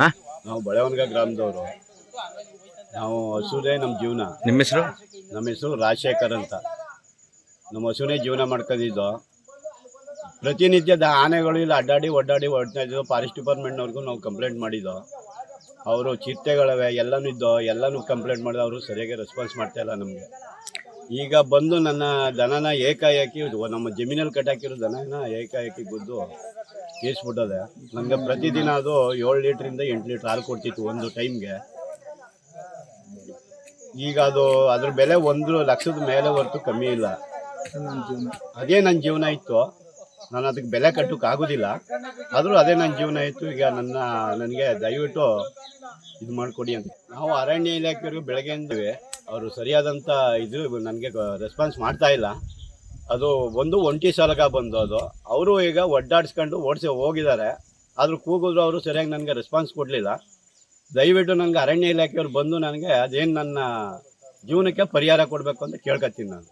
ಹಾಂ, ನಾವು ಬಳೆವನ್ಗ ಗ್ರಾಮದವರು. ನಾವು ಹಸುದೇ ನಮ್ಮ ಜೀವನ. ನಿಮ್ಮ ಹೆಸರು? ನಮ್ಮ ಹೆಸರು ರಾಜಶೇಖರ್ ಅಂತ. ನಮ್ಮ ಹಸುನೇ ಜೀವನ ಮಾಡ್ಕೊಂಡಿದ್ದು. ಪ್ರತಿನಿತ್ಯದ ಆನೆಗಳು ಇಲ್ಲಿ ಅಡ್ಡಾಡಿ ಹೊಡ್ತಾ ಇದ್ದು. ಫಾರೆಸ್ಟ್ ಡಿಪಾರ್ಟ್ಮೆಂಟ್ನವ್ರಿಗೂ ನಾವು ಕಂಪ್ಲೇಂಟ್ ಮಾಡಿದ್ದು. ಅವರು ಚಿರತೆಗಳವೆ ಎಲ್ಲನೂ ಇದ್ದೋ, ಎಲ್ಲನೂ ಕಂಪ್ಲೇಂಟ್ ಮಾಡಿದ. ಅವರು ಸರಿಯಾಗಿ ರೆಸ್ಪಾನ್ಸ್ ಮಾಡ್ತಾಯಿಲ್ಲ ನಮಗೆ. ಈಗ ಬಂದು ನನ್ನ ದನನ ಏಕಾಏಕಿ ನಮ್ಮ ಜಮೀನಲ್ಲಿ ಕಟ್ಟಾಕಿರೋ ದನನ ಏಕಾಏಕಿ ಗುದ್ದು ತೀರಿಸ್ಬಿಟ್ಟದೆ. ನನಗೆ ಪ್ರತಿದಿನ ಅದು 7 ಲೀಟ್ರಿಂದ 8 ಲೀಟ್ರ್ ಹಾಲು ಕೊಡ್ತಿತ್ತು ಒಂದು ಟೈಮ್ಗೆ. ಈಗ ಅದು ಅದ್ರ ಬೆಲೆ 1 ಲಕ್ಷದ ಮೇಲೆ ಹೊರತು ಕಮ್ಮಿ ಇಲ್ಲ. ಅದೇ ನನ್ನ ಜೀವನ ಇತ್ತು. ನಾನು ಅದಕ್ಕೆ ಬೆಲೆ ಕಟ್ಟೋಕ್ಕಾಗೋದಿಲ್ಲ. ಆದರೂ ಅದೇ ನನ್ನ ಜೀವನ ಇತ್ತು. ಈಗ ನನಗೆ ದಯವಿಟ್ಟು ಇದು ಮಾಡಿಕೊಡಿ ಅಂತ ನಾವು ಅರಣ್ಯ ಇಲಾಖೆಯವ್ರಿಗೆ ಬೆಳಗ್ಗೆಯಿಂದವೇ ಅವರು ಸರಿಯಾದಂಥ ಇದು ನನಗೆ ರೆಸ್ಪಾನ್ಸ್ ಮಾಡ್ತಾ ಇಲ್ಲ. ಅದು ಒಂಟಿ ಸಲಗ ಬಂದು ಅದು ಅವರು ಈಗ ಒಡ್ಡಾಡಿಸ್ಕೊಂಡು ಓಡಿಸಿ ಹೋಗಿದ್ದಾರೆ. ಆದರೂ ಕೂಗಿದ್ರು ಅವರು ಸರಿಯಾಗಿ ನನಗೆ ರೆಸ್ಪಾನ್ಸ್ ಕೊಡಲಿಲ್ಲ. ದಯವಿಟ್ಟು ನನಗೆ ಅರಣ್ಯ ಇಲಾಖೆಯವ್ರು ಬಂದು ನನಗೆ ಅದೇನು ನನ್ನ ಜೀವನಕ್ಕೆ ಪರಿಹಾರ ಕೊಡಬೇಕು ಅಂತ ಕೇಳ್ಕೊತೀನಿ ನಾನು.